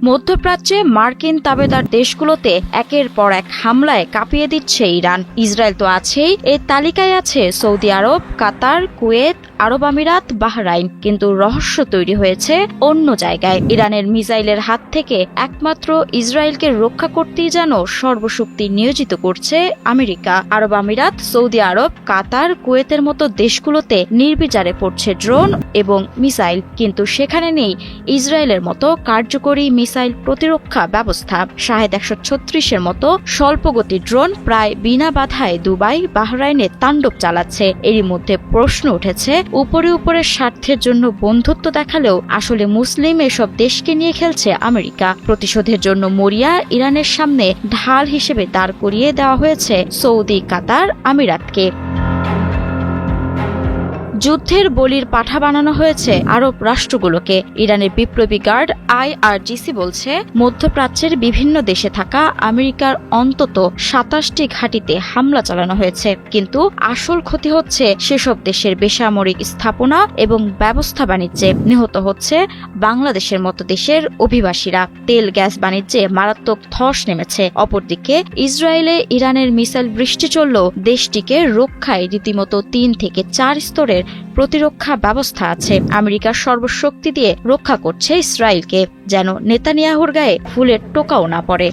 মধ্যপ্রাচ্যে মার্কিন তাবেদার দেশগুলোতে একের পর এক হামলায় কাঁপিয়ে দিচ্ছে ইরান। ইসরায়েল তো আছেই, এর তালিকায় আছে সৌদি আরব, কাতার, কুয়েত, আরব আমিরাত, বাহরাইন। কিন্তু রহস্য তৈরি হয়েছে অন্য জায়গায়। ইরানের মিসাইলের হাত থেকে একমাত্র ইসরায়েলকে রক্ষা করতেই যেন সর্বশক্তি নিয়োজিত করছে আমেরিকা। আরব আমিরাত, সৌদি আরব, কাতার, কুয়েতের মতো দেশগুলোতে নির্বিচারে পড়ছে ড্রোন এবং মিসাইল, কিন্তু সেখানে নেই ইসরায়েলের মতো কার্যকরী মিসাইল প্রতিরক্ষা ব্যবস্থা। শাহেদ 136-এর মতো স্বল্পগতি ড্রোন প্রায় বিনা বাধায় দুবাই, বাহরাইনে তাণ্ডব চালাচ্ছে। এরই মধ্যে প্রশ্ন উঠেছে, উপরে উপরে স্বার্থের জন্য বন্ধুত্ব দেখালেও আসলে মুসলিম এসব দেশকে নিয়ে খেলছে আমেরিকা। প্রতিশোধের জন্য মরিয়া ইরানের সামনে ঢাল হিসেবে দাঁড় করিয়ে দেওয়া হয়েছে সৌদি, কাতার, আমিরাতকে। যুদ্ধের বলির পাঠা বানানো হয়েছে আরব রাষ্ট্রগুলোকে। ইরানের বিপ্লবী গার্ড IRGC বলছে, মধ্যপ্রাচ্যের বিভিন্ন দেশে থাকা আমেরিকার অন্তত 27টি ঘাঁটিতে হামলা চালানো হয়েছে, কিন্তু আসল ক্ষতি হচ্ছে সেসব দেশের বেসামরিক স্থাপনা এবং ব্যবস্থা বাণিজ্যে। নিহত হচ্ছে বাংলাদেশের মতো দেশের অভিবাসীরা। তেল গ্যাস বাণিজ্যে মারাত্মক ধস নেমেছে। অপরদিকে ইসরায়েলে ইরানের মিসাইল বৃষ্টি চললেও দেশটিকে রক্ষায় রীতিমতো 3 থেকে 4 স্তরের প্রতিরক্ষা ব্যবস্থা আছে। আমেরিকার সর্বশক্তি দিয়ে রক্ষা করছে ইসরায়েলকে, যেন নেতানিয়াহুর গায়ে ফুলের টোকাও না পড়ে।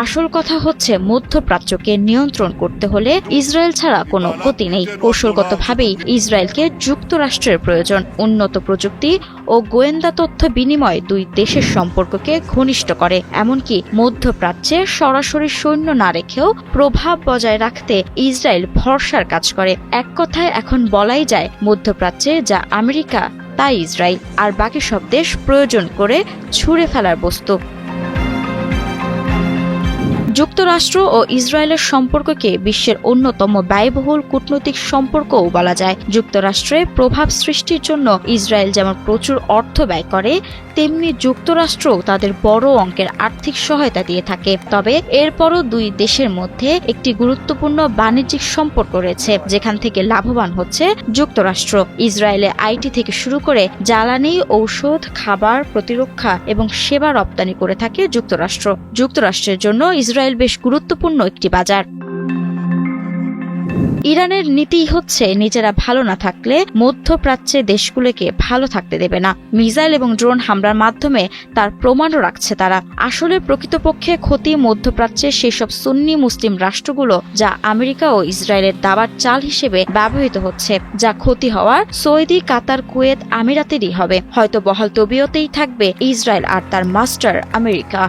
আসল কথা হচ্ছে, মধ্যপ্রাচ্যকে নিয়ন্ত্রণ করতে হলে ইসরায়েল ছাড়া কোনো গতি নেই। কৌশলগতভাবেই ইসরায়েলকে যুক্তরাষ্ট্রের প্রয়োজন। উন্নত প্রযুক্তি ও গোয়েন্দা তথ্য বিনিময় দুই দেশের সম্পর্ককে ঘনিষ্ঠ করে। এমনকি মধ্যপ্রাচ্যে সরাসরি সৈন্য না রেখেও প্রভাব বজায় রাখতে ইসরায়েল ভরসার কাজ করে। এক কথায় এখন বলাই যায়, মধ্যপ্রাচ্যে যা আমেরিকা তাই ইসরায়েল, আর বাকি সব দেশ প্রয়োজন করে ছুঁড়ে ফেলার বস্তু। যুক্তরাষ্ট্র ও ইসরায়েলের সম্পর্ককে বিশ্বের অন্যতম ব্যয়বহুল কূটনৈতিক সম্পর্কও বলা যায়। যুক্তরাষ্ট্রে প্রভাব সৃষ্টির জন্য ইসরায়েল যেমন প্রচুর অর্থ ব্যয় করে, তেমনি যুক্তরাষ্ট্রও তাদের বড় অঙ্কের আর্থিক সহায়তা দিয়ে থাকে। তবে এরপরও দুই দেশের মধ্যে একটি গুরুত্বপূর্ণ বাণিজ্যিক সম্পর্ক রয়েছে, যেখান থেকে লাভবান হচ্ছে যুক্তরাষ্ট্র। ইসরায়েলে IT থেকে শুরু করে জ্বালানি, ঔষধ, খাবার, প্রতিরক্ষা এবং সেবা রপ্তানি করে থাকে যুক্তরাষ্ট্র। যুক্তরাষ্ট্রের জন্য ইসরায়েল বেশ গুরুত্বপূর্ণ একটি বাজার। ইরানের নীতি হচ্ছে, নিজেরা ভালো না থাকলে মধ্যপ্রাচ্যে দেশগুলোকে ভালো থাকতে দেবে না। মিসাইল এবং ড্রোন হামলার মাধ্যমে তার প্রমাণও রাখছে তারা। আসলে প্রকৃতপক্ষে ক্ষতি মধ্যপ্রাচ্যে সেসব সুন্নি মুসলিম রাষ্ট্রগুলো যা আমেরিকা ও ইসরায়েলের দাবার চাল হিসেবে ব্যবহৃত হচ্ছে। যা ক্ষতি হওয়ার সৌদি, কাতার, কুয়েত, আমিরাতেরই হবে। হয়তো বহাল তবিয়তেই থাকবে ইসরায়েল আর তার মাস্টার আমেরিকা।